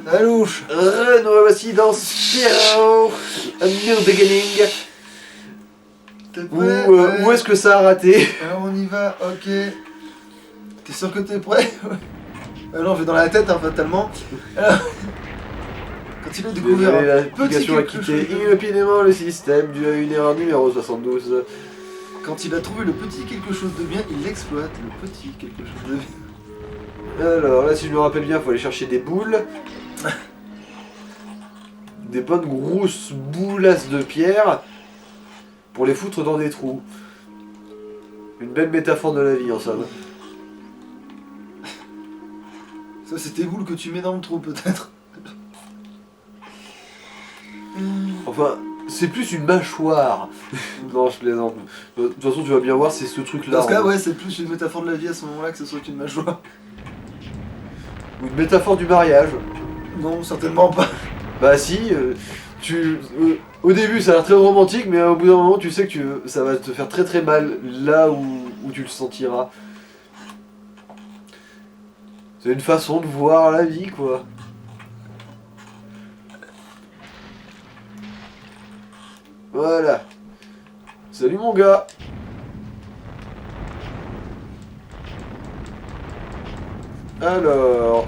La louche. Nous voici dans Spyro, un new beginning. T'es prêt? Où est-ce que ça a raté? Alors on y va, ok. T'es sûr que t'es prêt? Non, je vais dans la tête, hein, fatalement. Alors, quand il a découvert un petit L'application a quelque quitté chose, inopinément le système dû à une erreur numéro 72. quand il a trouvé le petit quelque chose de bien, il l'exploite, le petit quelque chose de bien. Alors là, si je me rappelle bien, il faut aller chercher des boules. Des bonnes grosses boulasses de pierre pour les foutre dans des trous. Une belle métaphore de la vie en somme. Ça, c'est tes boules que tu mets dans le trou, peut-être. Enfin, c'est plus une mâchoire. Non, je plaisante. De toute façon, tu vas bien voir, c'est ce truc-là. Dans ce cas, ouais, c'est plus une métaphore de la vie à ce moment-là que ce soit une mâchoire. Ou une métaphore du mariage. Non, certainement pas. Bah si, au début ça a l'air très romantique, mais au bout d'un moment tu sais que ça va te faire très très mal là où tu le sentiras. C'est une façon de voir la vie quoi. Voilà. Salut mon gars. Alors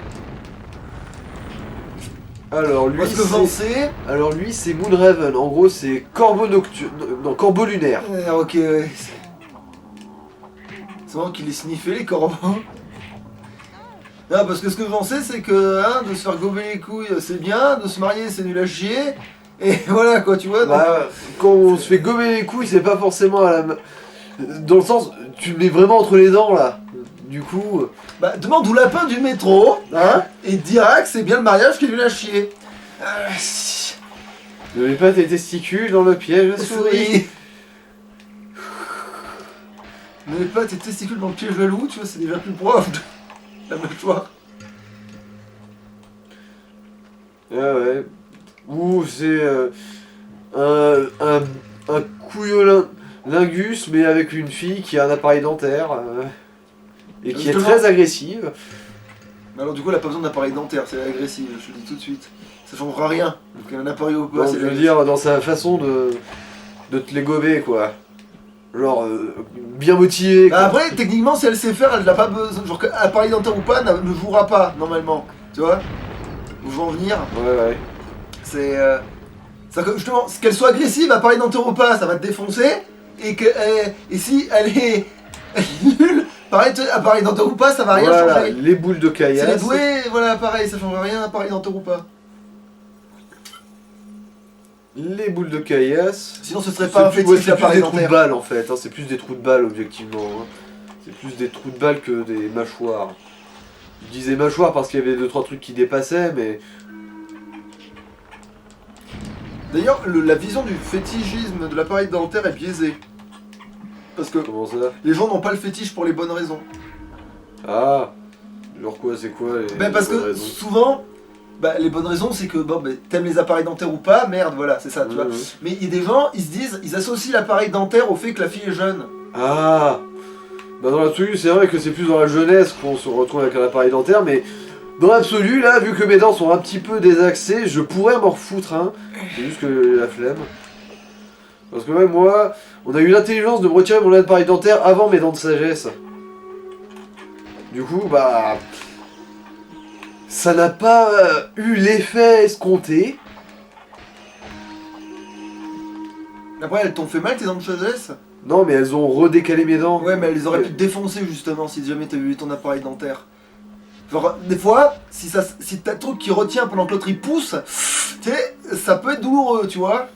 lui Parce que c'est... Alors lui c'est Moonraven, en gros c'est corbeau nocturne... Non, corbeau lunaire. Ok, ouais. C'est vraiment qu'il est sniffé les corbeaux. Non, parce que ce que j'en sais, c'est que hein, de se faire gober les couilles c'est bien, de se marier c'est nul à chier. Et voilà quoi, tu vois. Donc... Bah, quand on se fait gober les couilles, c'est pas forcément à la... Dans le sens, tu le mets vraiment entre les dents là. Du coup... Bah, demande au lapin du métro, hein, et il te dira que c'est bien le mariage qui est nul à chier. Ne mets pas tes testicules dans le piège à souris. Ne mets pas tes testicules dans le piège à loup, tu vois, c'est déjà plus proche de la mâchoire. Ah ouais. Ou c'est un couillon lingus, mais avec une fille qui a un appareil dentaire et qui est très agressive. Mais alors du coup elle a pas besoin d'appareil dentaire, c'est agressif, je te le dis tout de suite. Ça changera rien, donc elle a un appareil ou pas, Non, je veux dire dans sa façon de te les gober quoi. Genre bien motivé. Bah après techniquement si elle sait faire, elle n'a pas besoin, genre que appareil dentaire ou pas, ne jouera pas normalement, tu vois. Où je veux en venir. Ouais. C'est justement, qu'elle soit agressive, appareil dentaire ou pas, ça va te défoncer. Et si elle est nulle, pareil, appareil dentaire ou pas, ça va rien changer. Les boules de caillasse. Si elle est douée, voilà, pareil, ça change rien, appareil dentaire ou pas. Les boules de caillasse. Sinon ce serait pas un fétiche c'est plus des trous de dentaire. balles en fait, hein. C'est plus des trous de balles objectivement. Hein. C'est plus des trous de balles que des mâchoires. Je disais mâchoires parce qu'il y avait 2-3 trucs qui dépassaient, mais... D'ailleurs, la vision du fétichisme de l'appareil dentaire est biaisée. Parce que Comment ça? les gens n'ont pas le fétiche pour les bonnes raisons. Ah. Genre quoi, c'est quoi les... Ben parce les bonnes que raisons souvent, les bonnes raisons c'est que bon, t'aimes les appareils dentaires ou pas, merde, voilà, c'est ça, tu vois. Mais il y a des gens, ils se disent, ils associent l'appareil dentaire au fait que la fille est jeune. Ah. Bah dans l'absolu, c'est vrai que c'est plus dans la jeunesse qu'on se retrouve avec un appareil dentaire, mais... Dans l'absolu, là, vu que mes dents sont un petit peu désaxées, je pourrais m'en refoutre un. C'est juste que la flemme. Parce que même moi, on a eu l'intelligence de me retirer mon appareil dentaire avant mes dents de sagesse. Du coup, bah... Ça n'a pas eu l'effet escompté. Après, elles t'ont fait mal tes dents de sagesse? Non, mais elles ont redécalé mes dents. Ouais, mais elles auraient pu te défoncer justement si jamais t'avais eu ton appareil dentaire. Genre, des fois, si t'as un truc qui retient pendant que l'autre il pousse, tu sais, ça peut être douloureux, tu vois.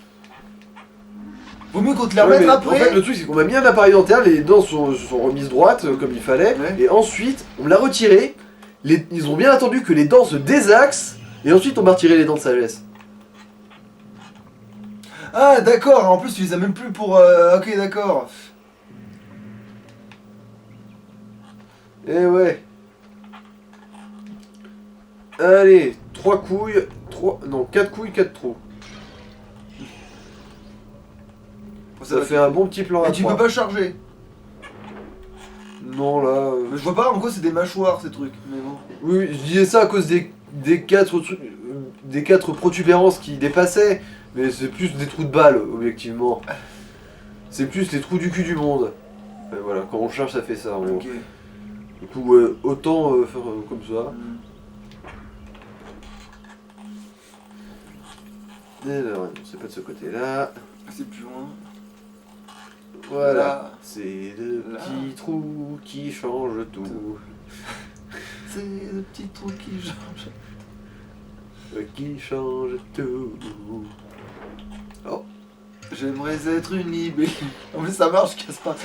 Vaut mieux qu'on te les remette après. En fait, le truc, c'est qu'on m'a mis un appareil dentaire, les dents sont remises droites, comme il fallait, et ensuite, on me l'a retiré, ils ont bien attendu que les dents se désaxent, et ensuite on m'a retiré les dents de sagesse. Ah, d'accord, en plus tu les as même plus pour... ok, d'accord. Eh ouais. Allez, 3 couilles, 4 couilles, 4 trous. Ça fait un bon petit plan à Et tu 3. peux pas charger. Non, là... Mais je vois pas en quoi c'est des mâchoires ces trucs, mais bon. Oui, je disais ça à cause des 4 trucs... des 4 protubérances qui dépassaient, mais c'est plus des trous de balles, objectivement. C'est plus les trous du cul du monde. Et voilà, quand on cherche, ça fait ça. En gros. Ok. Du coup, autant faire comme ça. Et alors, non, c'est pas de ce côté-là. C'est plus loin. Voilà. Là. C'est le Là. petit trou qui change tout. C'est le petit trou qui change. Qui change tout. Oh. J'aimerais être une libellule. En plus, ça marche, je casse pas.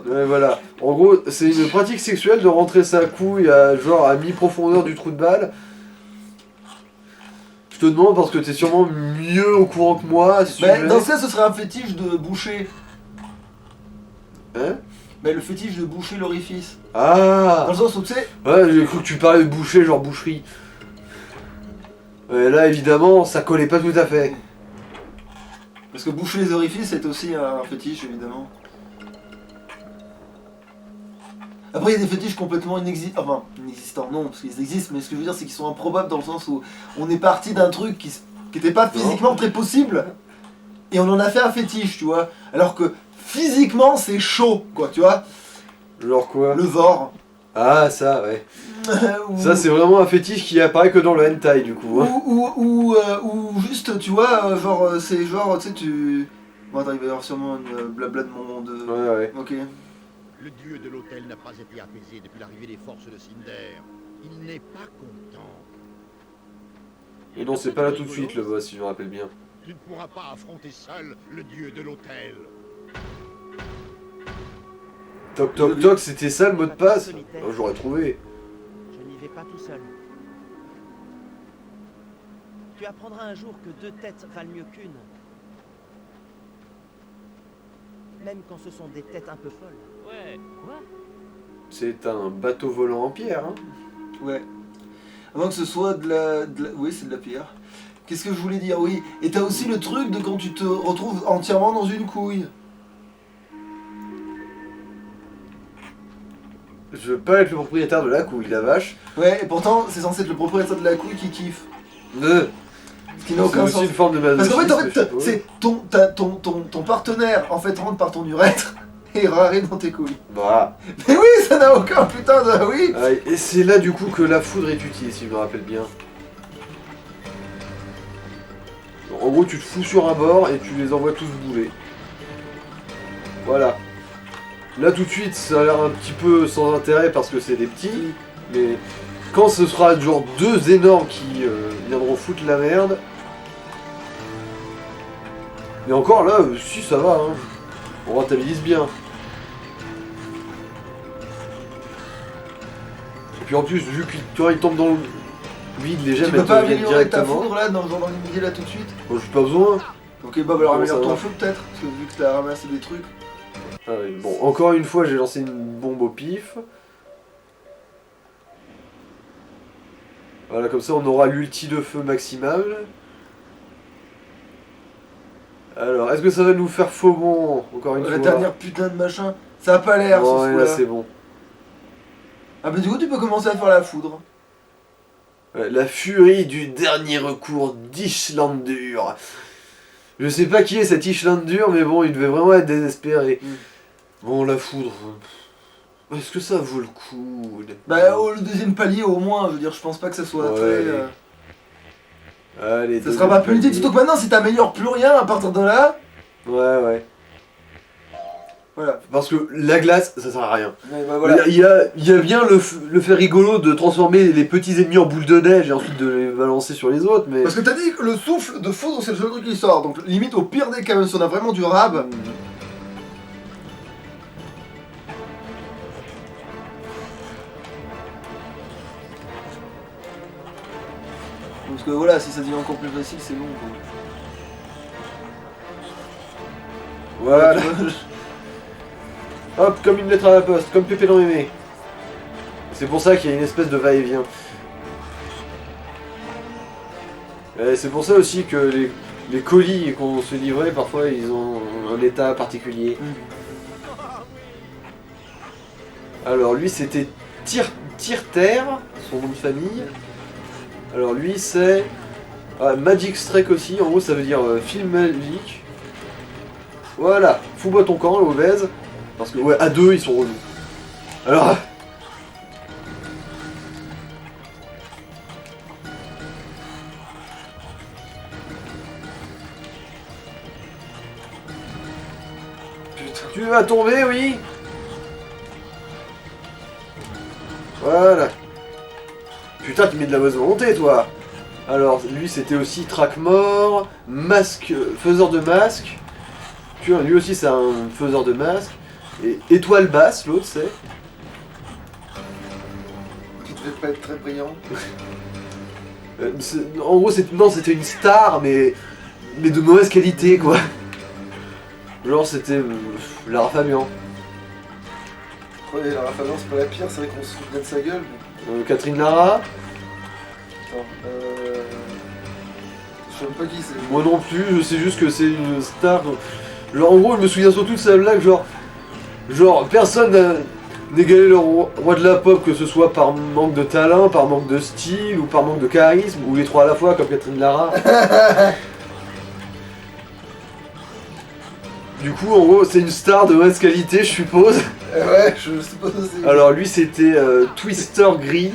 Ouais, voilà. En gros, c'est une pratique sexuelle de rentrer sa couille à mi-profondeur du trou de balle. Je te demande parce que t'es sûrement mieux au courant que moi. Si tu Mais veux. dans ce cas, ce serait un fétiche de boucher. Hein? Mais le fétiche de boucher l'orifice. Dans Ah. le sens où tu sais. Ouais, j'ai cru que tu parlais de boucher, genre boucherie. Ouais, là, évidemment, ça collait pas tout à fait. Parce que boucher les orifices, c'est aussi un fétiche, évidemment. Après, il y a des fétiches complètement inexistants. Enfin, inexistants, non, parce qu'ils existent, mais ce que je veux dire, c'est qu'ils sont improbables dans le sens où on est parti d'un truc qui était pas physiquement très possible, et on en a fait un fétiche, tu vois. Alors que physiquement, c'est chaud, quoi, tu vois. Genre quoi? Le vor. Ah, ça, ouais. ou, Ça, c'est vraiment un fétiche qui apparaît que dans le hentai, du coup. Hein. ou juste, tu vois, c'est genre, tu sais, tu. Bon, attends, il va y avoir sûrement une blabla de mon monde. Ouais, ouais. Ok. Le dieu de l'hôtel n'a pas été apaisé depuis l'arrivée des forces de Cinder. Il n'est pas content. Et non, c'est pas là tout de suite, le boss, si je me rappelle bien. Tu ne pourras pas affronter seul le dieu de l'hôtel. Toc toc toc, c'était ça le mot de passe? Oh, j'aurais trouvé. Je n'y vais pas tout seul. Tu apprendras un jour que 2 têtes valent mieux qu'une. Même quand ce sont des têtes un peu folles. Ouais, quoi? C'est un bateau volant en pierre, hein. Ouais. Avant que ce soit de la... Oui, c'est de la pierre. Qu'est-ce que je voulais dire? Oui. Et t'as aussi le truc de quand tu te retrouves entièrement dans une couille. Je veux pas être le propriétaire de la couille, la vache. Ouais, et pourtant, c'est censé être le propriétaire de la couille qui kiffe. Ce qui n'a C'est aucun aussi sens. une forme de Parce qu'en masochisme, fait, je suppose. c'est ton partenaire, en fait, rentre par ton urètre et arrive dans tes couilles. Voilà. Mais oui, ça n'a aucun putain de... Oui. Ah, et c'est là du coup que la foudre est utile, si je me rappelle bien. En gros, tu te fous sur un bord et tu les envoies tous bouler. Voilà. Là tout de suite, ça a l'air un petit peu sans intérêt parce que c'est des petits, mais quand ce sera genre 2 énormes qui viendront foutre la merde. Mais encore là, si ça va, hein. On rentabilise bien. Et puis en plus, vu qu'il tombe dans le vide, les gemmes Tu peux elles pas te viennent améliorer ta directement. foudre là, dans l'immédiat là tout de suite? Bon, j'ai pas besoin. Ok, bah alors Comment améliore ça ton va feu peut-être, parce que vu que t'as ramassé des trucs. Ah oui, bon, encore une fois, j'ai lancé une bombe au pif. Voilà, comme ça, on aura l'ulti de feu maximal. Alors, est-ce que ça va nous faire faux bon, encore une La fois? dernière putain de machin, ça a pas l'air Bon, ce ouais, coup là, là. c'est bon. Ah bah du coup tu peux commencer à faire la foudre. Ouais, la furie du dernier recours d'Ishlandur. Je sais pas qui est cet Ishlandur, mais bon, il devait vraiment être désespéré. Mm. Bon, la foudre... Est-ce que ça vaut le coup? Bah le deuxième palier au moins, je veux dire, je pense pas que ça soit Ouais, très... Allez, Ça sera pas plus utile, palier. surtout que maintenant si t'améliores plus rien à partir de là, Ouais, ouais. voilà. Parce que la glace, ça sert à rien. Ouais, bah, voilà. Il y a bien le fait rigolo de transformer les petits ennemis en boules de neige et ensuite de les balancer sur les autres, mais... Parce que t'as dit que le souffle de foudre c'est le seul truc qui sort, donc limite au pire des cas, même si on a vraiment du rab, parce que voilà, si ça devient encore plus facile, c'est bon quoi. Voilà. Hop, comme une lettre à la poste, comme Pépé dans Mémé. C'est pour ça qu'il y a une espèce de va-et-vient. Et c'est pour ça aussi que les colis qu'on se livrait, parfois, ils ont un état particulier. Alors lui, c'était Tirter, son nom de famille. Alors lui c'est Magic Strike aussi, en gros ça veut dire film magique. Voilà, fous-moi ton camp, l'obèse. Parce que ouais, à deux ils sont relous. Alors... Putain. Tu vas tomber, oui. Voilà. Putain, tu mets de la mauvaise volonté, toi. Alors, lui, c'était aussi Trackmore, masque, faiseur de masque. Tu vois, lui aussi, c'est un faiseur de masque. Et étoile basse, l'autre, c'est. Qui devait pas être très brillant. En gros, c'était une star, mais de mauvaise qualité, quoi. Genre, c'était Lara Fabian. Ouais, la Fabian, c'est pas la pire, c'est vrai qu'on se fout bien de sa gueule. Mais... Catherine Lara. Attends, je sais même pas qui c'est. Moi non plus, je sais juste que c'est une star. Genre, en gros, je me souviens surtout de sa blague, genre personne n'a égalé le roi de la pop, que ce soit par manque de talent, par manque de style, ou par manque de charisme, ou les trois à la fois, comme Catherine Lara. Du coup, en gros, c'est une star de mauvaise qualité, je suppose. Ouais, je suppose aussi. Alors, lui, c'était Twister Gris.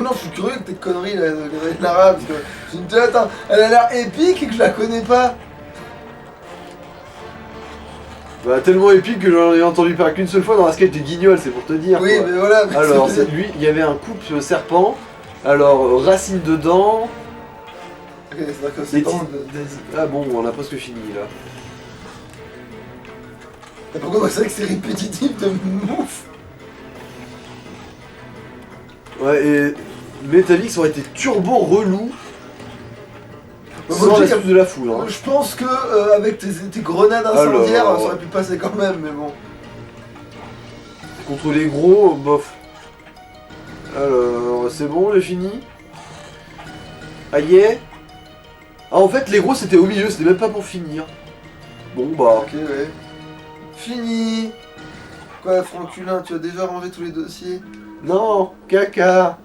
Non, je suis curieux que tes conneries, de Lara, parce que je me dis, attends, elle a l'air épique et que je la connais pas. Bah, tellement épique que j'en ai entendu parler qu'une seule fois dans la sketch des Guignols, c'est pour te dire. Oui, quoi. mais voilà. Mais Alors, c'est- lui, il y avait un couple serpent. Alors, racine dedans. Ok, c'est-à-dire que Des c'est petits- temps Ah bon, on a presque fini là. Et pourquoi c'est vrai que c'est répétitif de mouf. Ouais, et Metallic aurait été turbo relou. Bah, Sans moi, je dis l'astuce de la foule. Hein. Je pense que avec tes grenades incendiaires, Alors. ça aurait pu passer quand même, mais bon. Contre les gros, bof. Alors, c'est bon, j'ai fini. Aïe. Ah, en fait, les gros c'était au milieu, c'était même pas pour finir. Bon, bah. Ok, ouais. Fini. Quoi, Franculin, tu as déjà rangé tous les dossiers? Non, caca.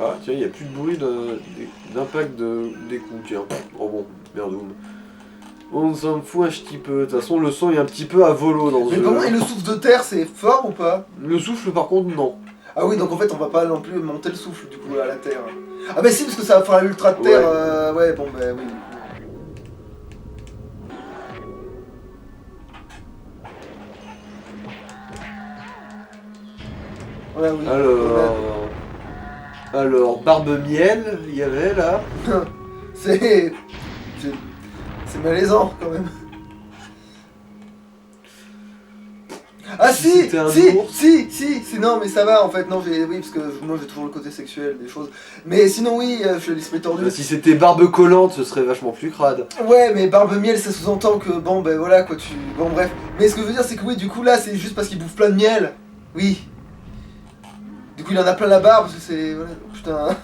Ah, tiens, il n'y a plus de bruit d'impact des coups, tiens. Oh bon, merdoum. On s'en fout un petit peu. De toute façon, le son est un petit peu à volo dans ce Mais jeu. comment, et le souffle de terre, c'est fort ou pas? Le souffle, par contre, non. Ah oui, donc en fait, on va pas non plus monter le souffle, du coup, à la terre. Ah bah si, parce que ça va faire l'ultra de terre, ouais, bon, bah oui. Ouais, oui. Alors, Barbe Miel, il y avait là. C'est... C'est malaisant, quand même. Ah si, C'était un ours. si, non mais ça va en fait, non oui parce que moi j'ai toujours le côté sexuel des choses, mais sinon oui, je suis l'esprit tordu. Si c'était Barbe Collante, ce serait vachement plus crade. Ouais mais barbe miel ça sous-entend que bon ben voilà quoi bon bref, mais ce que je veux dire c'est que oui du coup là c'est juste parce qu'il bouffe plein de miel, oui. Du coup il en a plein la barbe parce que c'est, voilà, putain.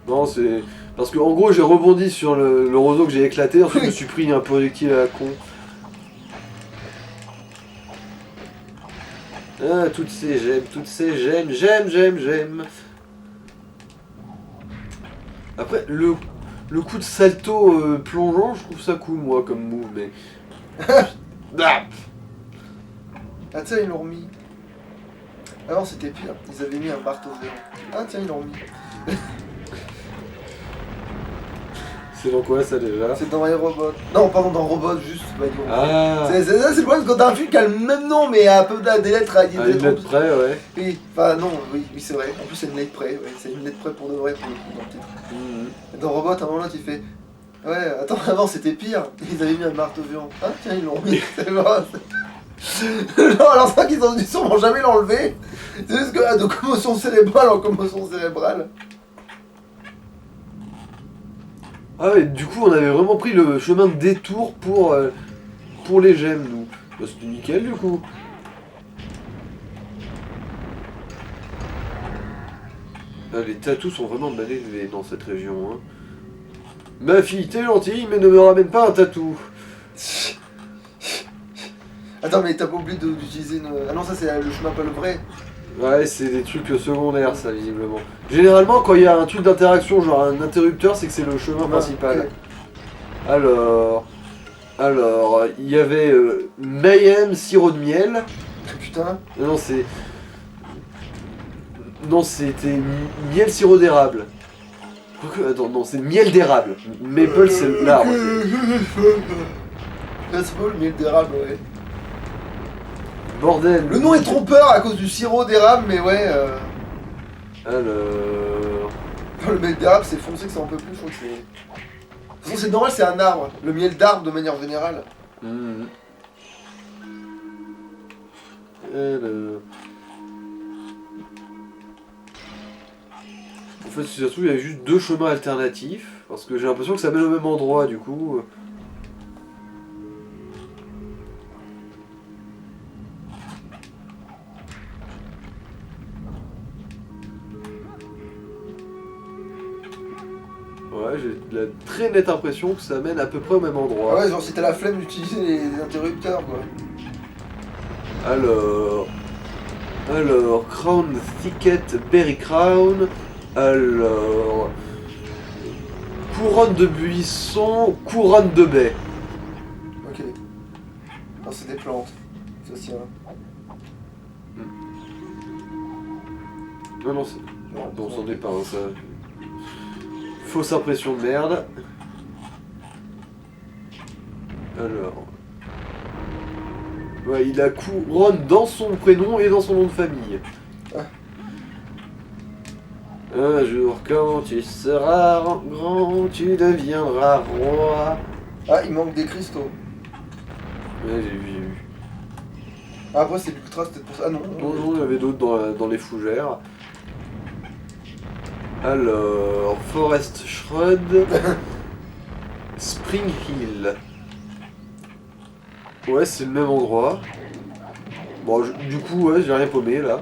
Non, c'est... Parce que en gros, j'ai rebondi sur le roseau que j'ai éclaté, ensuite je me suis pris un projectile à la con. Ah, toutes ces j'aime, j'aime. Après, le coup de salto plongeant, je trouve ça cool, moi, comme move, mais... Ah, Ah tiens ils l'ont remis. Avant c'était pire, ils avaient mis un marteau géant. Ah tiens ils l'ont remis. c'est dans quoi, ça, déjà? C'est dans iRobot. Non pardon dans Robot juste, bah, ils l'ont remis. Ah, C'est le problème quand t'as un film qui a le même nom mais à peu des lettres à à une lettre près, ouais. Oui, enfin non, oui c'est vrai. En plus c'est une lettre près, ouais. C'est une lettre près pour de vrai pour le coup dans le titre. Mhm. Et dans Robot, à un moment là tu fais ouais, attends, avant c'était pire, ils avaient mis un marteau géant. Ah tiens ils l'ont remis, c'est vrai. Non alors ça qu'ils ont dû sûrement jamais l'enlever. C'est juste que ah, de commotion cérébrale en commotion cérébrale. Ah ouais, du coup, on avait vraiment pris le chemin de détour pour les gemmes, nous. Bah, c'était nickel, du coup. Ah, les tatous sont vraiment mal élevés dans cette région, hein. Ma fille, t'es gentille, mais ne me ramène pas un tatou. Attends, mais t'as pas oublié d'utiliser une... Ah non, ça c'est le chemin pas le vrai. Ouais, c'est des trucs secondaires, ça, visiblement. Généralement, quand il y a un truc d'interaction, genre un interrupteur, c'est que c'est le chemin principal. Ok. Alors, il y avait Mayhem, sirop de miel. Putain. Non, c'est... Non, c'était miel sirop d'érable. Attends, non, c'est miel d'érable. Maple, c'est l'arbre. C'est pas le miel d'érable, ouais. Bordel. Le nom est trompeur à cause du sirop d'érable, mais ouais. Alors... Le miel d'érable, c'est foncé que ça en peut plus, je crois que c'est. De toute façon, c'est normal, c'est un arbre. Le miel d'arbre, de manière générale. Alors... En fait, si ça se trouve, il y a juste deux chemins alternatifs. Parce que j'ai l'impression que ça mène au même endroit, du coup. Ouais, j'ai la très nette impression que ça mène à peu près au même endroit. Ah ouais, genre si t'as la flemme d'utiliser les interrupteurs, quoi. Alors, Crown Thicket, Berry Crown. Alors, couronne de buisson, couronne de baie. Ok. Non, c'est des plantes. Ça s'y a. Non, c'est... Bon, c'en est pas, hein, ça... Fausse impression de merde. Alors... Ouais, il a couronne dans son prénom et dans son nom de famille. Ah. Un jour, quand tu seras grand, tu deviendras roi. Ah, il manque des cristaux. Ouais, j'ai vu. Ah, après, c'est l'ultra, c'était pour ça. Ah non. Non, il y en avait d'autres dans les fougères. Alors, Forest Shroud, Spring Hill. Ouais, c'est le même endroit. Bon, du coup, ouais, j'ai rien paumé là.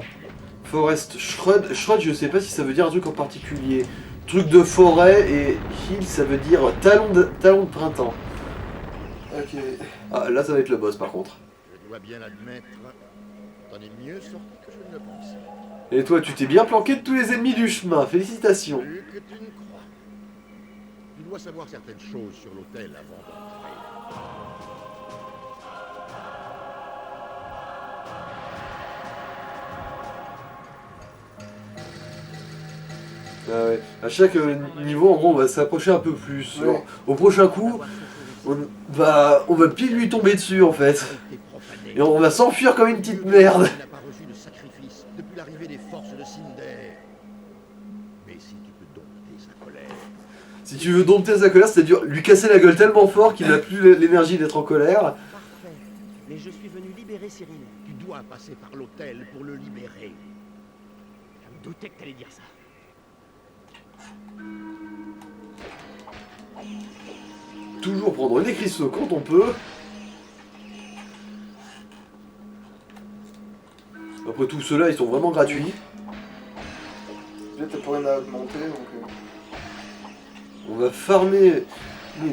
Forest Shroud, je sais pas si ça veut dire un truc en particulier. Truc de forêt et Hill, ça veut dire talon de printemps. Ok. Ah, là, ça va être le boss par contre. Je dois bien admettre, t'en es mieux sorti que je ne le pensais. Et toi, tu t'es bien planqué de tous les ennemis du chemin, félicitations. Plus que tu ne crois. Tu dois savoir certaines choses sur l'hôtel avant d'entrer. Ah ouais. À chaque niveau, en gros, on va s'approcher un peu plus. Ouais. Genre, au prochain coup, on va pile lui tomber dessus en fait. Et on va s'enfuir comme une petite merde. Il n'a pas reçu de sacrifice depuis l'arrivée des forces de Cinder. Mais si tu peux dompter sa colère, Si tu veux dompter sa colère, c'est-à-dire lui casser la gueule tellement fort qu'il n'a plus l'énergie d'être en colère. Parfait. Mais je suis venu libérer Cyril. tu dois passer par l'hôtel pour le libérer. Je me doutais que t'allais dire ça. Toujours prendre des cristaux quand on peut. Après tout, ceux-là, ils sont vraiment gratuits. Déjà, t'as pas rien à augmenter, donc. On va farmer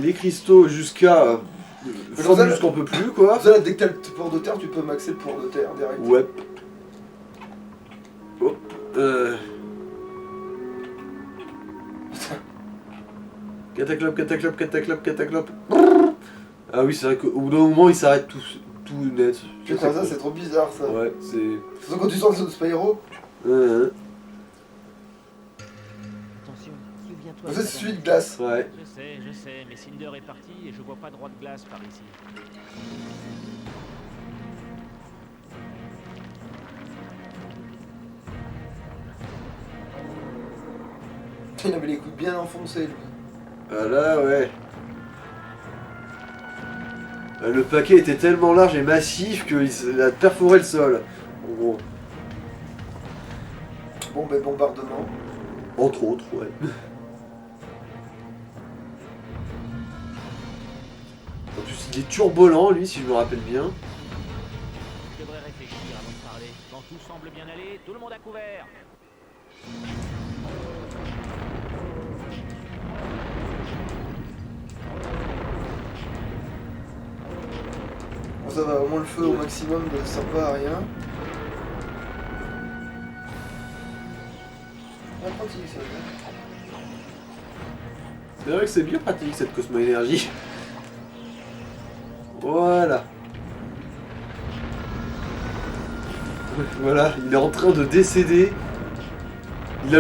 les cristaux jusqu'à... farmer jusqu'on peut plus, quoi. Ça, là, dès que t'as le pouvoir de terre, tu peux maxer le pouvoir de terre direct. Ouais. Hop. Cataclope, cataclope, cataclope, cataclope. Ah oui, c'est vrai qu'au bout d'un moment, il s'arrête tout net. Putain, ça, c'est trop bizarre, ça. Ouais, c'est... Surtout quand tu sors de Spyro. Attention, souviens-toi. Ça, c'est celui de glace. Ouais. Je sais, mais Cinder est parti et je vois pas de roi de glace par ici. Il avait les coups bien enfoncés, lui. Ah là, ouais. Le paquet était tellement large et massif qu'il a perforé le sol. En gros. Bon, ben, bombardement. Entre autres, ouais. En plus, il est turbolent, lui, si je me rappelle bien. Je devrais réfléchir avant de parler. Quand tout semble bien aller, tout le monde à couvert. Bon, ça va, au moins le feu au maximum ne sert pas à rien. Ah, pratique ça. C'est vrai que c'est bien pratique cette Cosmo Énergie. Voilà. Voilà, il est en train de décéder. Il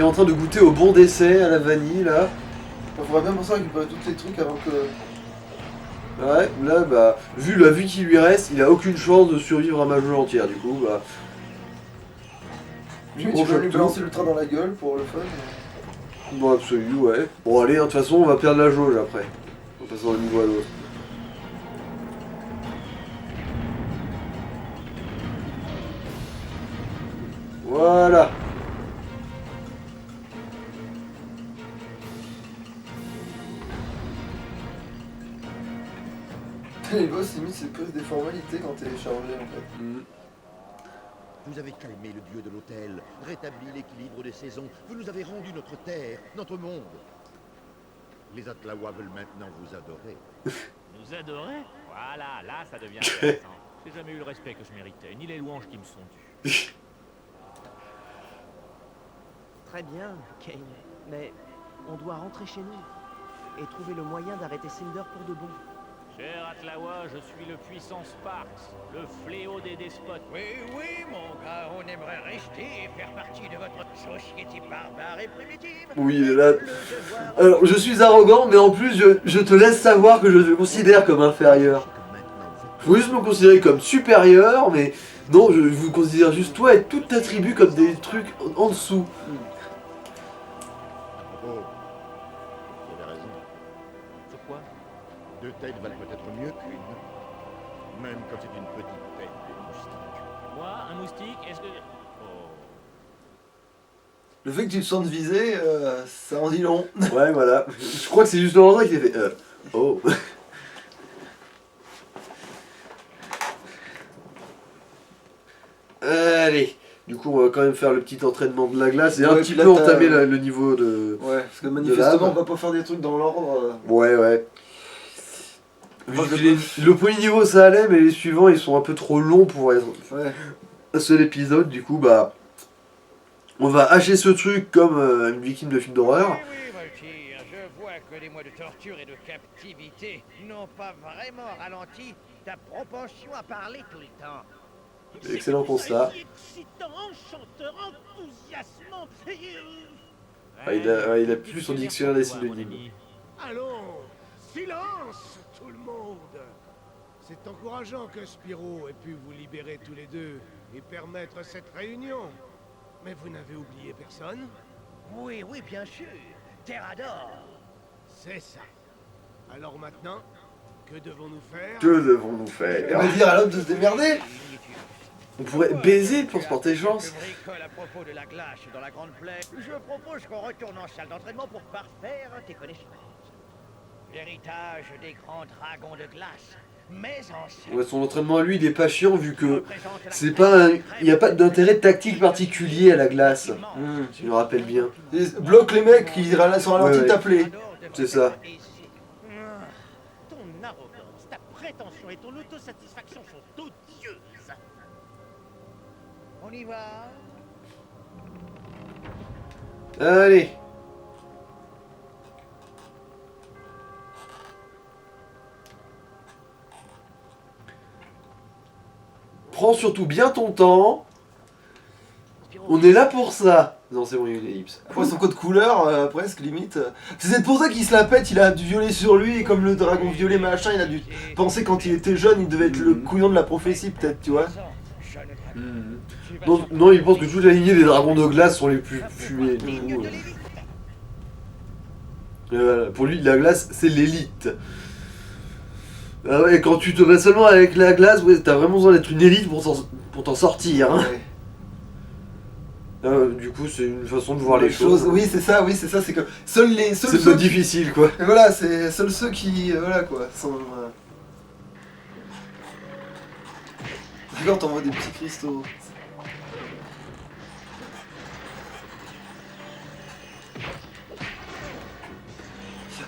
est en train de goûter au bon décès à la vanille là. Il faudrait bien penser à récupérer tous les trucs avant que... Ouais, là bah, vu la vie qui lui reste, il a aucune chance de survivre à ma jeu entière du coup bah. Tu vas lui balancer le train dans la gueule pour le fun. Bon absolu ouais. Bon allez, hein, de toute façon on va perdre la jauge après. En passant d'un niveau à l'autre. Voilà. Les boss, limite, c'est plus des formalités quand t'es chargé en fait. Vous avez calmé le dieu de l'autel, rétabli l'équilibre des saisons, vous nous avez rendu notre terre, notre monde. Les Atlawa veulent maintenant vous adorer. Nous adorer? Voilà, là ça devient intéressant. J'ai jamais eu le respect que je méritais, ni les louanges qui me sont dues. Très bien, Kane. Mais on doit rentrer chez nous et trouver le moyen d'arrêter Cinder pour de bon. Cher Atlawa, je suis le puissant Sparks, le fléau des despotes. Oui, oui, mon gars, on aimerait rester et faire partie de votre société barbare et primitive. Oui, là. Alors, je suis arrogant, mais en plus, je te laisse savoir que je te considère comme inférieur. Faut juste me considérer comme supérieur, mais non, je vous considère juste toi et toute ta tribu comme des trucs en dessous. Oh, vous avez raison. Sur quoi? Deux têtes valent peut-être mieux qu'une. Même quand c'est une petite tête de moustique. Moi, un moustique, est-ce que... Oh. Le fait que tu te sentes visé, ça en dit long. Ouais, voilà. Je crois que c'est justement ça qui a fait. Oh. Allez. Du coup, on va quand même faire le petit entraînement de la glace et un Ouais, petit puis là, peu t'as- entamer le niveau de. Ouais, parce que manifestement, lave. on va pas faire des trucs dans l'ordre. Ouais, ouais. Moi, je Le premier niveau ça allait, mais les suivants ils sont un peu trop longs pour être Ouais. un seul épisode. Du coup, bah. On va hacher ce truc comme une victime de film d'horreur. Oui, oui, Voltaire, je vois que les mois de torture et de captivité n'ont pas vraiment ralenti ta propension à parler tout le temps. Excellent constat. Excitant, enchanteur, enthousiasmant. Il a plus son dictionnaire des synonymes. Allons, silence tout le monde. C'est encourageant que Spyro ait pu vous libérer tous les deux et permettre cette réunion. Mais vous n'avez oublié personne? Oui, oui, bien sûr. Terrador. C'est ça. Alors maintenant, que devons-nous faire? Que devons-nous On faire? va dire à l'autre de se démerder. On pourrait baiser pour se porter chance. Je bricole à propos de la glace dans la grande plaie. Je propose qu'on retourne en salle d'entraînement pour parfaire tes connaissances. L'héritage des grands dragons de glace. Mais en Ouais, son entraînement à lui il est pas chiant vu que c'est pas il n'y a pas d'intérêt tactique particulier à la glace. Je me rappelle bien. Et bloque les mecs qui sont ralentis Ouais, ouais. t'appeler. C'est ça. Ton arrogance, ta prétention et ton autosatisfaction sont odieuses. On y va? Allez. Prends surtout bien ton temps. On est là pour ça. Non, c'est bon, il y a une ellipse. Après son code couleur, presque limite. C'est pour ça qu'il se la pète, il a du violet sur lui, et comme le dragon violet machin, il a dû penser quand il était jeune, il devait être le couillon de la prophétie peut-être, tu vois. Non, non, il pense que toute la lignée des dragons de glace sont les plus fumés. Du coup, voilà. Pour lui, la glace, c'est l'élite. Ah ouais, quand tu te bats seulement avec la glace, ouais, t'as vraiment besoin d'être une élite pour t'en sortir. Hein. Ouais. Du coup, c'est une façon de voir les Les choses. Oui, c'est ça, c'est que seuls C'est ceux pas difficile, quoi. Et voilà, c'est seuls ceux qui voilà quoi, sont Regarde, t'envoies des petits cristaux.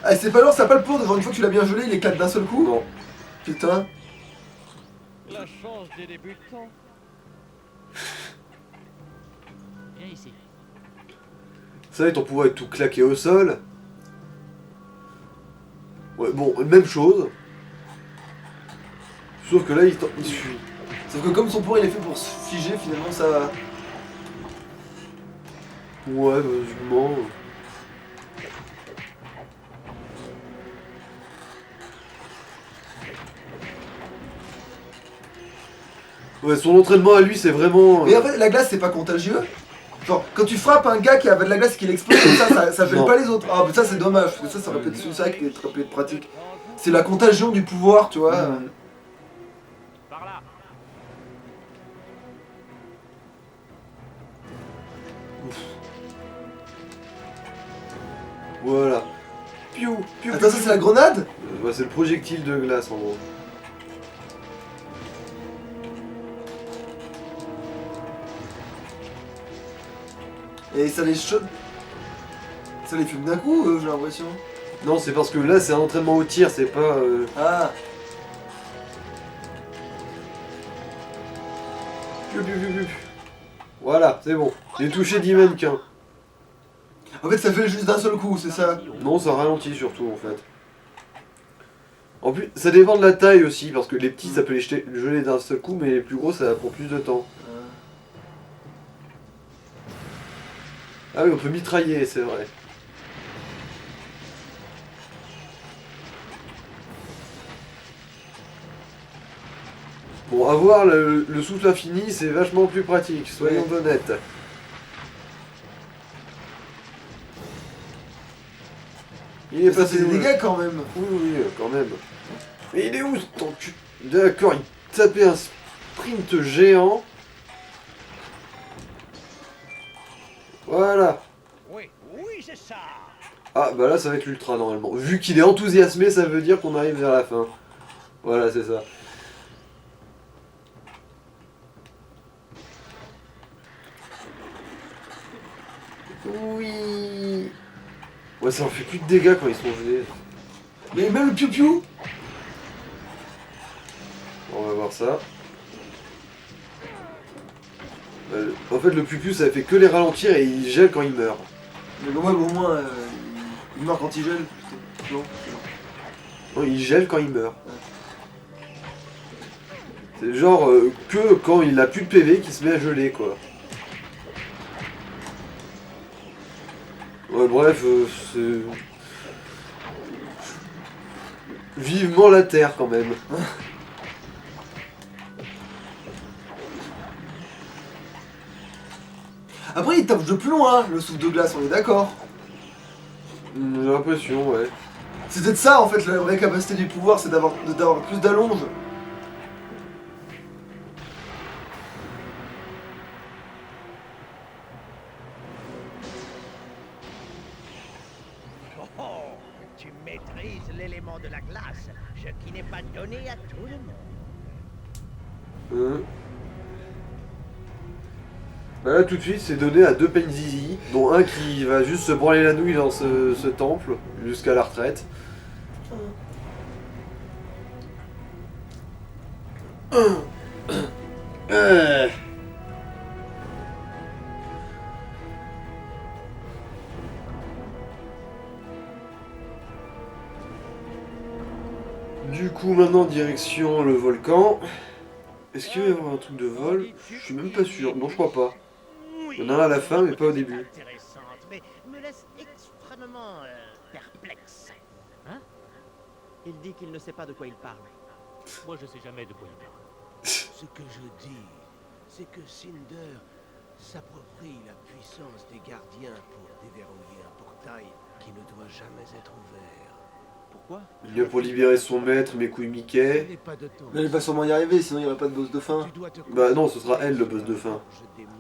Ah, c'est pas lourd, ça a pas le pouvoir de voir une fois que tu l'as bien gelé, il éclate d'un seul coup. Non. Putain. lance des débutants. Viens ici. Ça va, ton pouvoir est tout claqué au sol. Ouais, bon, même chose. Sauf que là, il suit. Sauf que comme son pouvoir il est fait pour se figer, finalement ça... Ouais, logiquement. Ouais, son entraînement à lui, c'est vraiment... Mais en fait, la glace c'est pas contagieux. Genre, quand tu frappes un gars qui avait de la glace et qu'il explose comme ça fait Non. pas les autres. Ah, mais ça c'est dommage, parce que ça aurait pu être ça qui aurait pu être pratique. C'est la contagion du pouvoir, tu vois. Par là. Voilà. Piou, piou, Attends, ça c'est la grenade? Ouais, c'est le projectile de glace, en gros. Et ça les chaude. Ça les fume d'un coup, j'ai l'impression. Non, c'est parce que là, c'est un entraînement au tir, c'est pas... Ah, Piou, piou, piou, piou. Voilà, c'est bon. J'ai touché 10 mannequins. en fait ça fait juste d'un seul coup, c'est ça. Non, ça ralentit surtout, en fait. En plus, ça dépend de la taille aussi, parce que les petits, ça peut les geler d'un seul coup, mais les plus gros, ça prend plus de temps. Ah oui, on peut mitrailler, c'est vrai. Bon, avoir le souffle infini, c'est vachement plus pratique, soyons honnêtes. Il est Ça passé fait des où, le- dégâts quand même. Oui, oui, quand même. Mais il est où ce temps que... D'accord, il tapait un sprint géant. Voilà. Oui, oui, c'est ça. Ah, bah là, ça va être l'ultra, normalement. Vu qu'il est enthousiasmé, ça veut dire qu'on arrive vers la fin. Voilà, c'est ça. Oui. Ouais, ça en fait plus de dégâts quand ils sont gelés. Mais même le piou-piou. On va voir ça. En fait, le pupu, ça fait que les ralentir et il gèle quand il meurt. Mais ouais, mais au moins, il meurt quand il gèle. Non. Non, il gèle quand il meurt. C'est genre que quand il a plus de PV qu'il se met à geler, quoi. Ouais, bref, c'est... Vivement la Terre, quand même. Après, il tape de plus loin, le souffle de glace, on est d'accord. J'ai l'impression, ouais. C'est peut-être ça en fait, la vraie capacité du pouvoir, c'est d'avoir plus d'allonge. Oh, tu maîtrises l'élément de la glace, ce qui n'est pas donné à tout le monde. Hein. Bah là tout de suite c'est donné à deux Penzizi, dont un qui va juste se branler la nouille dans ce temple jusqu'à la retraite. Du coup maintenant direction le volcan. Est-ce qu'il va y avoir un truc de vol? Je suis même pas sûr, non je crois pas. Il y en a un à la fin, mais pas au début. Intéressante, mais me laisse extrêmement perplexe. Il dit qu'il ne sait pas de quoi il parle. Moi, je sais jamais de quoi il parle. Ce que je dis, c'est que Cinder s'approprie la puissance des gardiens pour déverrouiller un portail qui ne doit jamais être ouvert. Pourquoi? Il vient pour libérer son maître, mes couilles Ce Mickey. n'est pas de temps. Mais elle va sûrement y arriver, sinon il n'y aurait pas de boss de fin. Tu dois te Bah non, ce sera elle le boss de fin.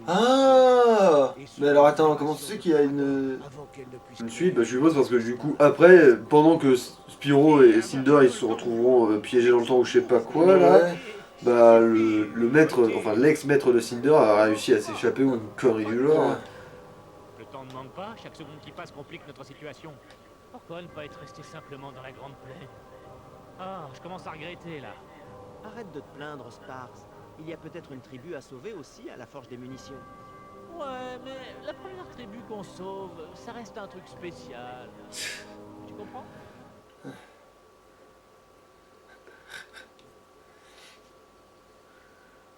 Ah. Mais alors attends, comment tu sais qu'il y a une... Avant qu'elle ne puisse Une suite, bah je suppose parce que du coup, après, pendant que Spyro et Cinder ils se retrouveront piégés dans le temps ou je sais pas quoi là, Ouais. bah le maître, enfin l'ex-maître de Cinder a réussi à s'échapper ou une connerie du genre. Le temps ne manque pas, chaque seconde qui passe complique notre situation. Pourquoi ne pas être resté simplement dans la grande plaine? Ah, je commence à regretter là. Arrête de te plaindre, Sparks. Il y a peut-être une tribu à sauver aussi à la forge des munitions. Ouais, mais la première tribu qu'on sauve, ça reste un truc spécial. Tu comprends?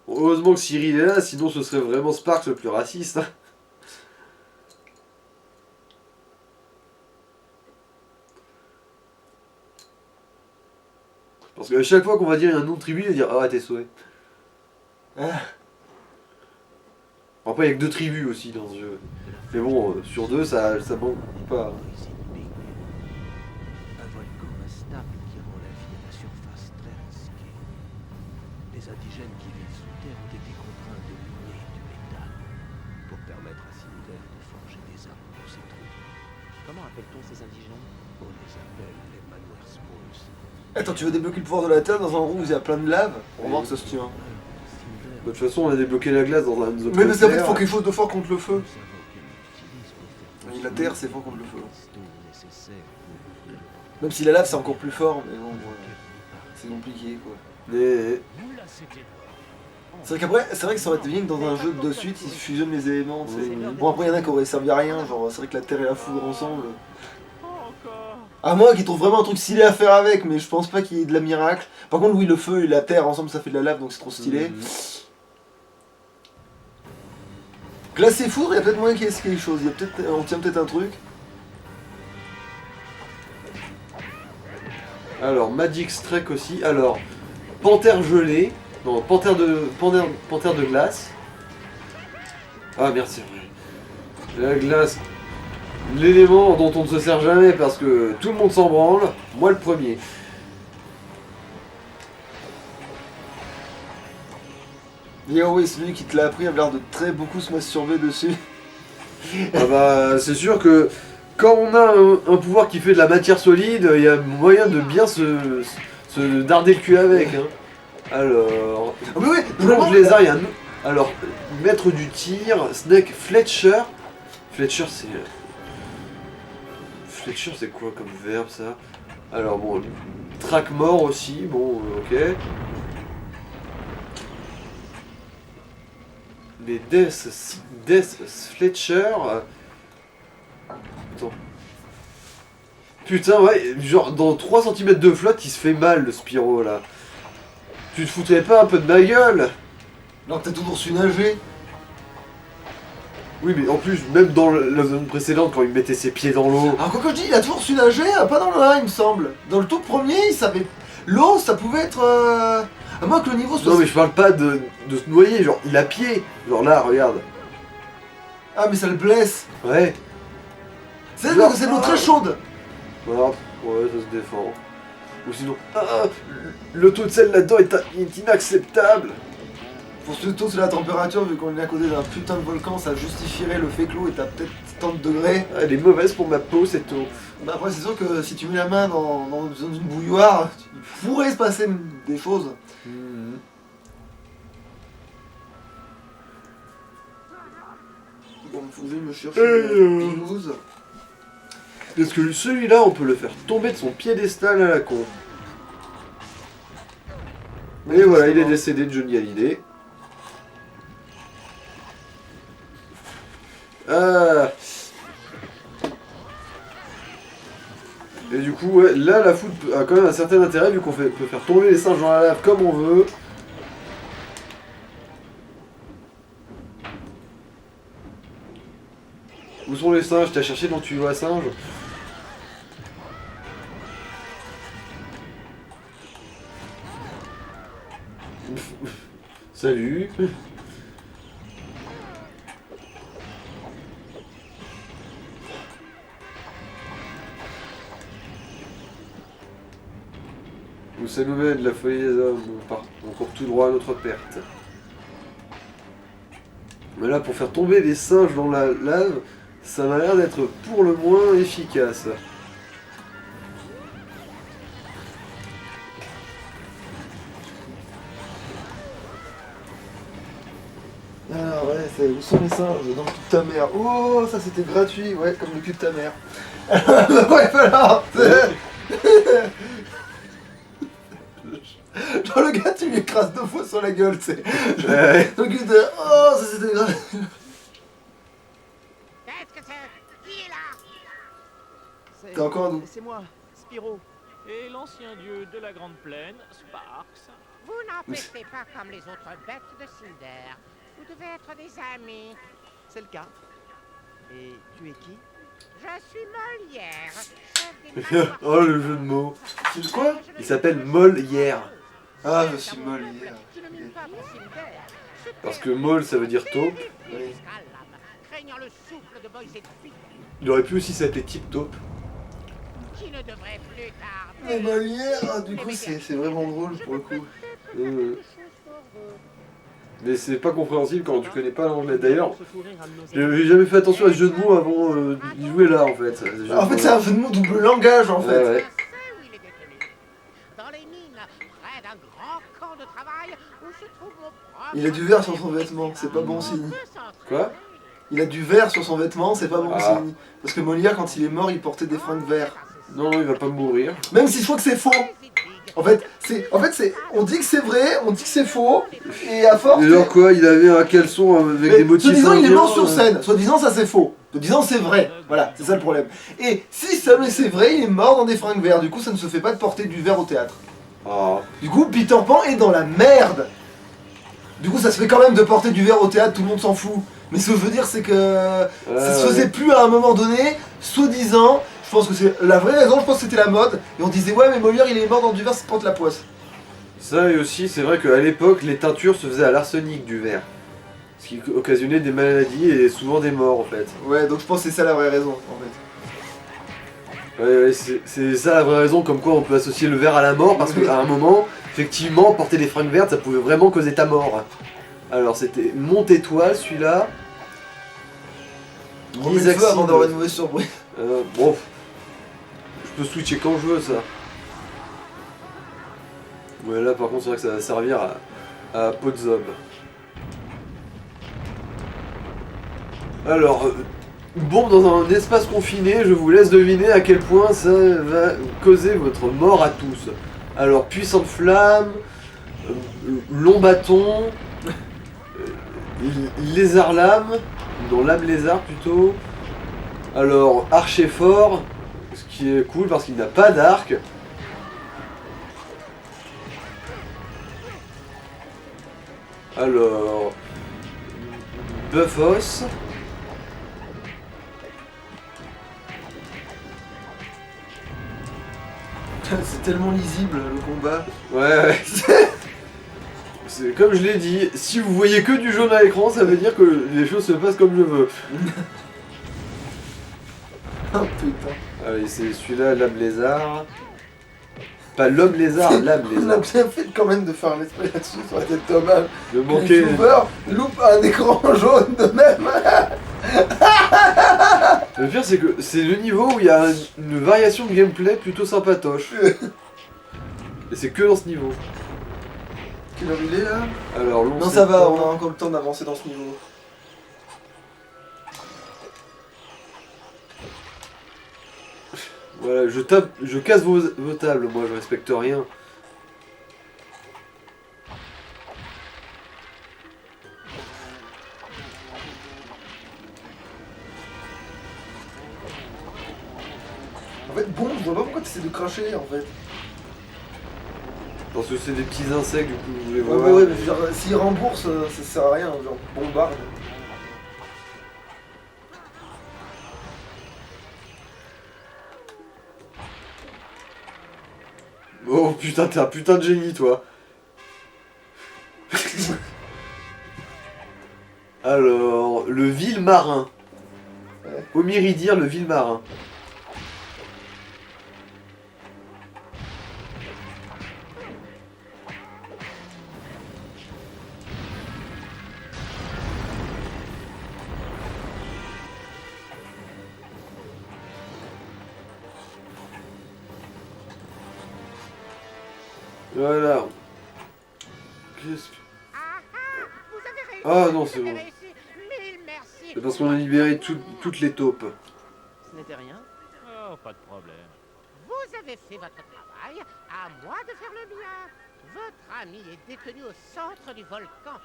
Heureusement que Cyril est là, sinon ce serait vraiment Sparks le plus raciste. Hein. Parce qu'à chaque fois qu'on va dire un nom de tribu, il va dire ah t'es sauvé. Après il y a que 2 tribus aussi dans ce jeu. Mais bon, sur 2 ça manque pas. Un volcan instable qui rend la vie à la surface très risquée. Les indigènes qui vivent sous terre ont été contraints de miner du métal pour permettre à Cinder de forger des armes pour ses troupes. Comment appelle-t-on ces indigènes? On les appelle les Manwersmauls. Attends, tu veux débloquer le pouvoir de la terre dans un endroit où il y a plein de lave? On va voir que ça se tient. De toute façon on a débloqué la glace dans un zone. Mais parce qu'en fait, il faut quelque chose de fort contre le feu. Nous savons qu'elle l'utilise pour faire Et la terre, c'est fort contre le feu. cristaux nécessaires pour ouvrir Même si la lave, c'est encore plus fort, mais bon, c'est compliqué quoi. Mais Oula, c'était C'est vrai qu'après, c'est vrai que ça aurait été bien que dans un jeu que de suite, ils fusionnent les éléments. Bon, après, il y en a qui auraient servi à rien, genre, c'est vrai que la terre et la foudre ensemble. encore. À moins qu'ils trouvent vraiment un truc stylé à faire avec, mais je pense pas qu'il y ait de la miracle. Par contre, oui, le feu et la terre ensemble, ça fait de la lave, donc c'est trop stylé. Glace et foudre, il y a peut-être moyen qu'il y ait quelque chose. Il y a peut-être, on tient peut-être un truc. alors Magic Strike aussi. Alors panthère gelée. Non, panthère de glace. Ah merde, c'est vrai. La glace. L'élément dont on ne se sert jamais parce que tout le monde s'en branle. Moi le premier. Et oh oui, celui qui te l'a appris a l'air de très beaucoup se masturber dessus. Ah bah c'est sûr que quand on a un pouvoir qui fait de la matière solide, il y a moyen de bien se darder le cul avec. Hein. Alors, Ah mais oui, plonge les arts, il y a un... Alors, maître du tir, Snake Fletcher. Fletcher c'est... Fletcher c'est quoi comme verbe ça? Alors bon, track mort aussi, bon ok. Les Death Fletcher... Attends. Putain ouais, genre dans 3 cm de flotte il se fait mal le Spyro là. Tu te foutrais pas un peu de ma gueule? Alors que t'as toujours su nager. Oui mais en plus, même dans la zone précédente quand il mettait ses pieds dans l'eau... Alors quoi que je dis, il a toujours su nager, pas dans le 1 il me semble. Dans le tout premier, il savait... L'eau, ça pouvait être... À moins que le niveau soit... Non mais je parle pas de se noyer, genre il a pied. Genre là, regarde. Ah mais ça le blesse. Ouais. C'est Genre- de l'eau très chaude. Voilà, ouais, ça se défend. Ou sinon... Ah, le taux de sel là-dedans est inacceptable. Pour ce taux, c'est la température, vu qu'on est à côté d'un putain de volcan, ça justifierait le fait que l'eau est à peut-être tant de degrés. Ah, elle est mauvaise pour ma peau cette eau. Bah après, c'est sûr que si tu mets la main dans une bouilloire, il pourrait se passer des choses. Bon, faut que je me cherche une pelouse. Parce que celui-là, on peut le faire tomber de son piédestal à la con. Et voilà, il est décédé de Johnny Hallyday. Ah. Et du coup, ouais, là, la foudre a quand même un certain intérêt vu qu'on peut faire tomber les singes dans la lave comme on veut. Où sont les singes? T'as cherché dans le tuyau à singe? Salut. Où ça nous mène, la folie des hommes? On court tout droit à notre perte. Mais là, pour faire tomber les singes dans la lave, ça m'a l'air d'être pour le moins efficace. Alors ouais, où sont les singes? Dans le cul de ta mère. Oh, ça c'était gratuit, ouais, comme le cul de ta mère. Bref alors, Genre le gars, tu lui écrases 2 fois sur la gueule, tu sais. Ouais. Donc il était, oh, ça c'était grave. Qu'est-ce que c'est? Qui est là? C'est... T'as encore un doute. C'est moi, Spyro. Et l'ancien dieu de la Grande Plaine, Sparks. Vous n'empêchez pas comme les autres bêtes de Cinder. Vous devez être des amis. C'est le cas. Et tu es qui? Je suis Molière, chef des manoirs. Oh le jeu de mots. C'est quoi? Il s'appelle Molière. Ah, je suis Molière. Je ne mine pas pour Cinder. Je Parce que perds Moll ça veut dire taupe. Oui. jusqu'à l'âme, craignant le souffle de Boys et de Pique, Il aurait pu aussi s'appeler Tip Taupe. qui ne devrait plus Mais tarder. Molière, du coup, c'est vraiment drôle pour le coup. Mais c'est pas compréhensible quand tu connais pas l'anglais. D'ailleurs, Secourir un de nos j'ai jamais fait attention à ce jeu de mots avant d'y jouer là en fait. En fait, c'est un jeu de mots double langage en fait. Ouais, ouais. Je sais où il est détenu. Dans les mines, près d'un grand camp de travail où se trouve mon propre... Il a du verre sur son vêtement, c'est pas bon signe. Quoi? Il a du verre sur son vêtement, c'est pas bon Ah. signe. Parce que Molière, quand il est mort, il portait des fringues verts. Non, il va pas mourir. Même si je crois que c'est faux. En fait, on dit que c'est vrai, on dit que c'est faux, et à force. Et alors quoi? Il avait un caleçon avec Mais des motifs soi-disant, il est indiens, mort sur scène. Soi-disant, ça c'est faux. Soi-disant, c'est vrai. Voilà, c'est ça le problème. Et si ça c'est vrai, il est mort dans des fringues verts. Du coup, ça ne se fait pas de porter du verre au théâtre. Ah. Du coup, Peter Pan est dans la merde. Du coup, ça se fait quand même de porter du verre au théâtre, tout le monde s'en fout. Mais ce que je veux dire, c'est que ça se faisait plus à un moment donné, soi-disant. Je pense que c'est la vraie raison, je pense que c'était la mode. Et on disait, ouais, mais Molière il est mort dans du verre, c'est porte la poisse. Ça et aussi, c'est vrai qu'à l'époque, les teintures se faisaient à l'arsenic du verre. Ce qui occasionnait des maladies et souvent des morts en fait. Ouais, donc je pense que c'est ça la vraie raison en fait. Ouais, c'est ça la vraie raison, comme quoi on peut associer le verre à la mort, parce qu'à un moment, effectivement, porter des fringues vertes, ça pouvait vraiment causer ta mort. Alors c'était Monte Étoile celui-là. On met le feu avant d'avoir une mauvaise surprise. Bon, je peux switcher quand je veux ça. Ouais, là par contre c'est vrai que ça va servir à Podzob. Alors, bombe dans un espace confiné, je vous laisse deviner à quel point ça va causer votre mort à tous. Alors, puissante flamme, long bâton, lézard lame, non lame lézard plutôt. Alors, archer fort, ce qui est cool parce qu'il n'a pas d'arc. Alors, Buffos. C'est tellement lisible le combat. Ouais. C'est comme je l'ai dit, si vous voyez que du jaune à l'écran, ça veut dire que les choses se passent comme je veux. Oh putain. Allez, c'est celui-là, l'âme lézard. Pas l'homme lézard, l'âme On a lézard. bien fait quand même de faire un esprit là-dessus, ça aurait été dommage. Le Les manquer. viewers loupent un écran jaune de même. Le pire, c'est que c'est le niveau où il y a une variation de gameplay plutôt sympatoche. Et c'est que dans ce niveau. Quelle heure il est là? Alors, long Non, ça va, septembre. on a encore le temps d'avancer dans ce niveau. Voilà, je casse vos tables, moi je respecte rien. En fait, bon, je vois pas pourquoi tu essaies de cracher en fait. Parce que c'est des petits insectes, du coup, vous voulez Ouais, voir. ouais, mais je veux dire, s'il rembourse, ça sert à rien, genre bombarde. Oh putain, t'es un putain de génie, toi. Alors, le vil marin. Ouais. Omiridir, le vil marin. Voilà. Qu'est-ce que... Ah ah, vous avez réussi. Ah non, c'est vous avez bon. réussi. Mille merci. C'est parce qu'on a libéré toutes les taupes. Ce n'était rien. Oh, pas de problème. Vous avez fait votre travail, à moi de faire le mien. Votre ami est détenu au centre du volcan,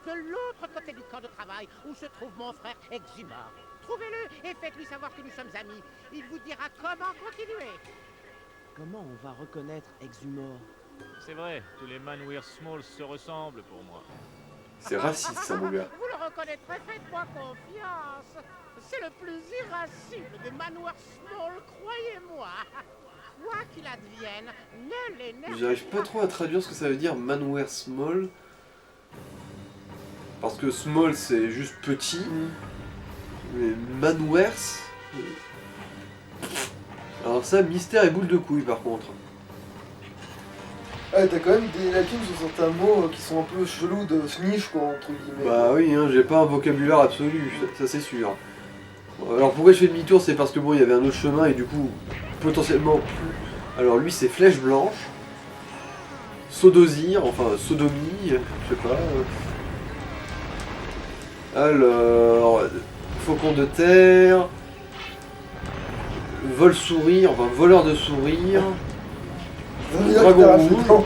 de l'autre côté du camp de travail, où se trouve mon frère Exumor. Trouvez-le et faites-lui savoir que nous sommes amis. Il vous dira comment continuer. Comment on va reconnaître Exumor? C'est vrai, tous les Manweir Smalls se ressemblent pour moi. C'est raciste ça mon gars. Vous le reconnaîtrez, faites-moi confiance. C'est le plus irascible des Manweir Smalls, croyez-moi. Quoi qu'il advienne, ne l'énervez J'arrive pas trop à traduire ce que ça veut dire Manweir Small. Parce que small c'est juste petit. Mais Manwers. Alors ça, mystère et boule de couilles par contre. Ah, t'as quand même des lacunes sur certains mots qui sont un peu chelous de niche, quoi, entre guillemets. Bah oui, hein, j'ai pas un vocabulaire absolu, ça c'est sûr. Alors pourquoi je fais demi-tour, c'est parce que bon, il y avait un autre chemin et du coup, potentiellement plus. Alors lui c'est Flèche Blanche, Sodosir, enfin Sodomie, je sais pas. Alors, Faucon de terre, Vol sourire, enfin voleur de sourire, Dragon rouge.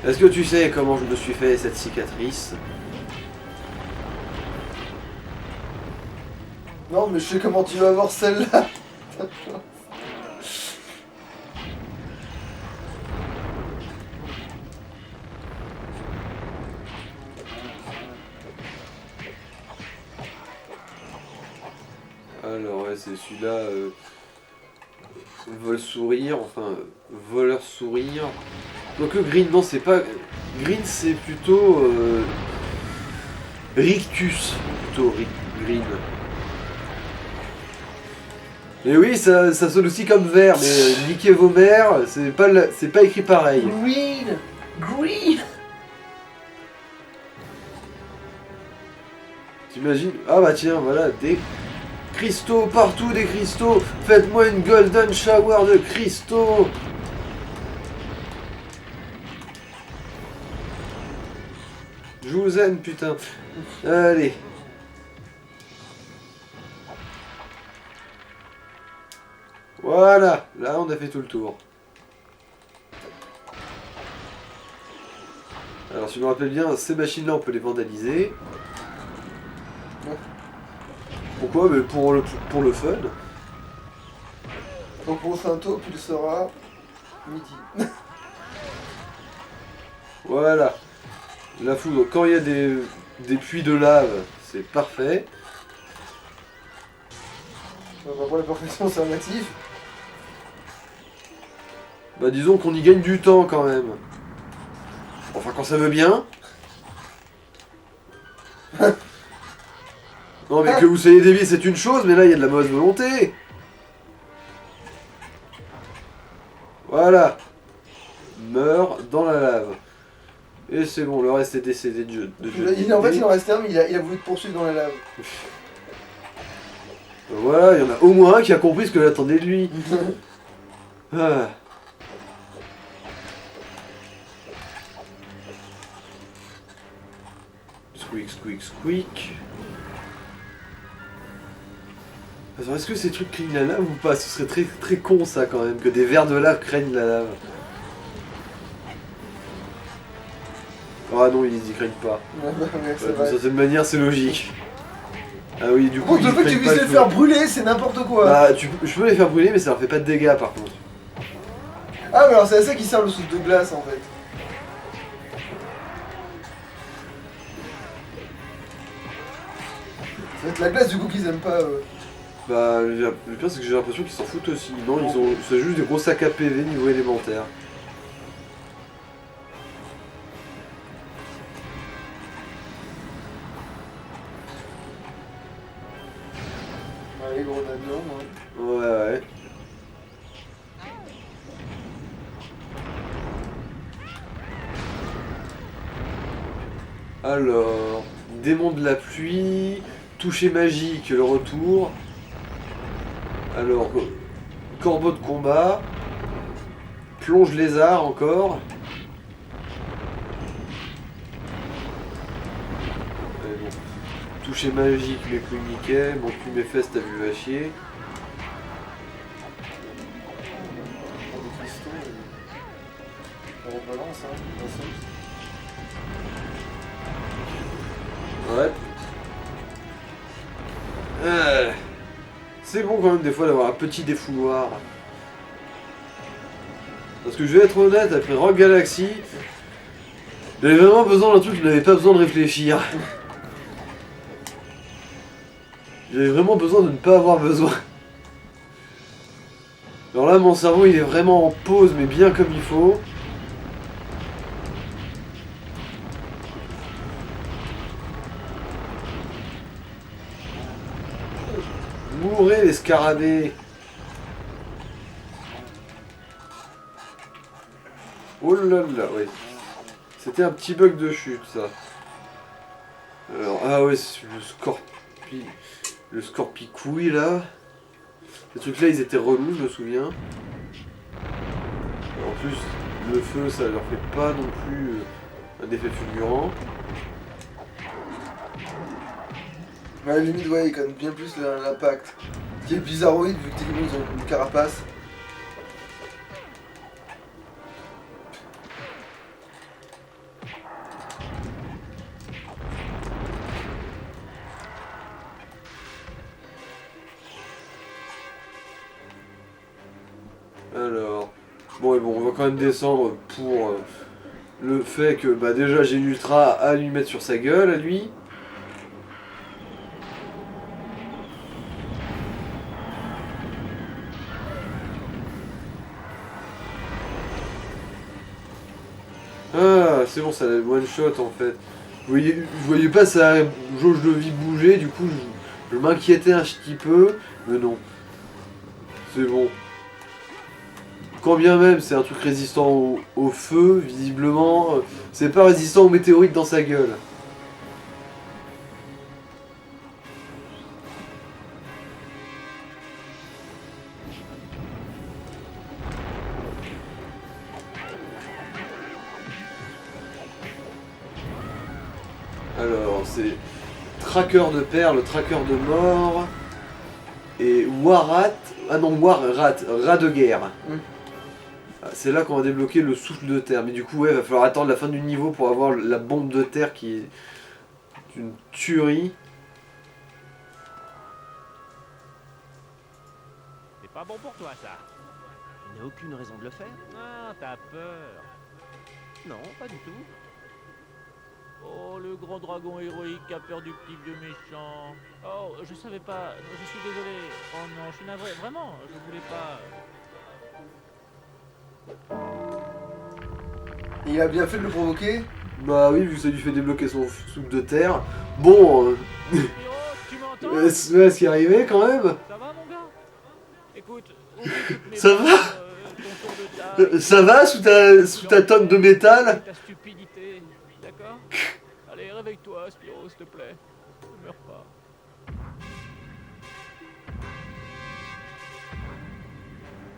Est-ce que tu sais comment je me suis fait cette cicatrice? Non, mais je sais comment tu vas avoir celle-là. Alors ouais, c'est celui-là, vol sourire, enfin voleur sourire. Quoique Green, non c'est pas... Green c'est plutôt... Rictus, plutôt Green. Et oui, ça sonne aussi comme vert, mais niquez vos mères, c'est pas écrit pareil. Green. Green. T'imagines? Ah bah tiens, voilà, des cristaux partout, des cristaux. Faites-moi une golden shower de cristaux. Je vous aime, putain. Allez. Voilà, là on a fait tout le tour. Alors si je me rappelle bien, ces machines-là on peut les vandaliser. Pourquoi? Mais pour le fun. Donc pour prochain tour, tu le sauras midi. Voilà. La foudre, quand il y a des puits de lave, c'est parfait. Bah, pour la perfection, c'est relatif. Bah disons qu'on y gagne du temps quand même. Enfin quand ça veut bien. Non mais que vous soyez dévié c'est une chose, mais là il y a de la mauvaise volonté. Voilà. Meurt dans la lave. Et c'est bon, le reste est décédé de jeu. En fait, il en restait un, mais il a voulu te poursuivre dans la lave. Voilà, il y en a au moins un qui a compris ce que j'attendais de lui. Ah. Squeak, squeak, squeak. Alors, est-ce que ces trucs craignent la lave ou pas? Ce serait très, très con ça quand même, que des vers de lave craignent la lave. Ah non, ils y craignent pas. Ouais, D'une certaine manière, c'est logique. Ah oui, du coup, Contre le fait que tu puisses les faire brûler, c'est n'importe quoi. Bah, je peux les faire brûler, mais ça leur fait pas de dégâts par contre. Ah, mais alors c'est à ça qui sert le souffle de glace en fait. Ça va être la glace du coup qu'ils aiment pas. Bah, le pire c'est que j'ai l'impression qu'ils s'en foutent aussi. Non, ils ont, c'est juste des gros sacs à PV niveau élémentaire. Allez, gros avion, moi. Ouais, ouais. Alors, démon de la pluie, toucher magique, le retour. Alors, corbeau de combat, plonge lézard encore. Allez, bon. Toucher magique, mes couilles nickel, mon cul, mes fesses, t'as vu va chier. c'est bon quand même des fois d'avoir un petit défouloir. Parce que je vais être honnête, après Rogue Galaxy, j'avais vraiment besoin d'un truc, je n'avais pas besoin de réfléchir. J'avais vraiment besoin de ne pas avoir besoin. Alors là, mon cerveau, il est vraiment en pause, mais bien comme il faut. Mourez les scarabées. Oh là là, oui. C'était un petit bug de chute, ça. Alors, ah ouais, c'est le scorpicouille, là. Ces trucs-là, ils étaient relous, je me souviens. En plus, le feu, ça leur fait pas non plus un effet fulgurant. Ouais, à la limite, ouais, ils connaissent bien plus l'impact. Ce qui est bizarroïde, vu que techniquement ils ont une carapace. Alors, bon, et bon, on va quand même descendre pour le fait que, bah déjà, j'ai l'ultra à lui mettre sur sa gueule, à lui. Ah, c'est bon, ça a le one shot en fait. Je voyais pas sa jauge de vie bouger, du coup, je m'inquiétais un petit peu, mais non. C'est bon. Quand bien même c'est un truc résistant au feu, visiblement, c'est pas résistant aux météorites dans sa gueule. Alors, c'est tracker de perles, tracker de mort, et Warat, ah non, Warat, rat de guerre. C'est là qu'on va débloquer le souffle de terre. Mais du coup, ouais, il va falloir attendre la fin du niveau pour avoir la bombe de terre qui est une tuerie. C'est pas bon pour toi, ça. Il n'y a aucune raison de le faire. Ah, t'as peur. Non, pas du tout. Oh, le grand dragon héroïque a peur du petit vieux méchant. Oh, je savais pas. Je suis désolé. Oh non, je suis navré. Vraiment, je voulais pas. Il a bien fait de le provoquer. Bah oui, vu que ça lui fait débloquer son souffle de terre. Bon, Spiro, tu m'entends? ouais, ce qui est arrivé quand même. Ça va, mon gars? Écoute, oublie toutes mes Ça peurs, va ton tour de taille, Ça va sous ta tonne de métal? ta stupidité, d'accord? Allez, réveille-toi, Spiro, s'il te plaît. Ne meurs pas.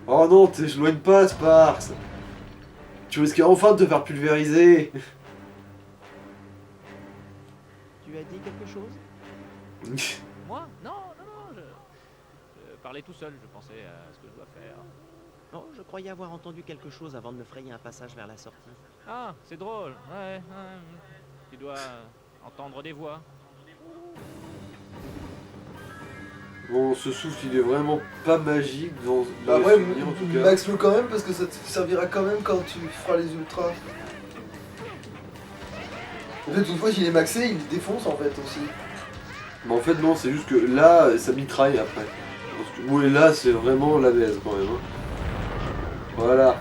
Oh non, t'éloignes pas, Sparks. Tu risques enfin de te faire pulvériser. Tu as dit quelque chose? Moi? Non, je parlais tout seul, je pensais à ce que je dois faire. Oh, je croyais avoir entendu quelque chose avant de me frayer un passage vers la sortie. Ah, c'est drôle, ouais. Tu dois entendre des voix. Bon, ce souffle, il est vraiment pas magique dans Bah les ouais, souvenirs, en tout cas. max-le quand même parce que ça te servira quand même quand tu feras les ultras. En fait, une fois qu'il est maxé, il défonce en fait aussi. Mais en fait, non, c'est juste que là, ça mitraille après. Parce que, oui, là, c'est vraiment la baise quand même. Hein. Voilà.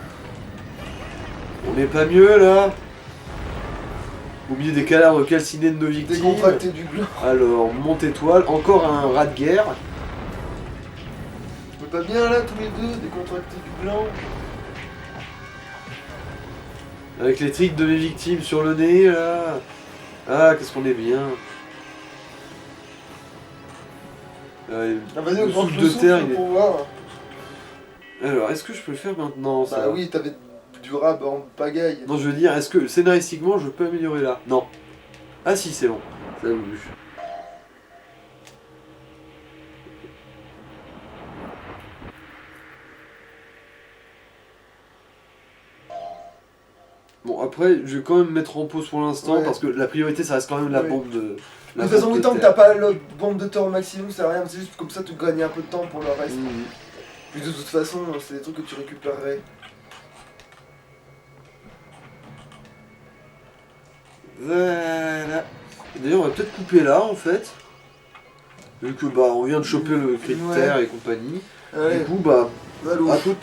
On n'est pas mieux là. Au milieu des cadavres calcinés de nos victimes. Décontracté du gland. Alors, monte étoile, encore un rat de guerre. On peut pas bien là, tous les deux, décontracté du gland. Avec les tricks de mes victimes sur le nez là. Ah, qu'est-ce qu'on est bien. Ah, vas-y, le on prend souffle le de souffle terre, il est... pour voir. Alors, est-ce que je peux le faire maintenant ça? Bah oui, t'avais du rab en pagaille. Non, je veux dire, est-ce que scénaristiquement je peux améliorer là? Non. Ah si, c'est bon. Ça a voulu. Bon, après, je vais quand même mettre en pause pour l'instant Ouais. parce que la priorité, ça reste quand même la Ouais. bombe de. De la toute façon, bombe de tant que terre. t'as pas l'autre bombe de terre au maximum, ça sert à rien, c'est juste comme ça tu gagnes un peu de temps pour le reste. Mhm. Puis de toute façon, c'est des trucs que tu récupérerais. Voilà. D'ailleurs, on va peut-être couper là en fait. Vu que bah on vient de choper le cri de Ouais. terre et compagnie. Ouais, Du coup, bah, allô. à toutes.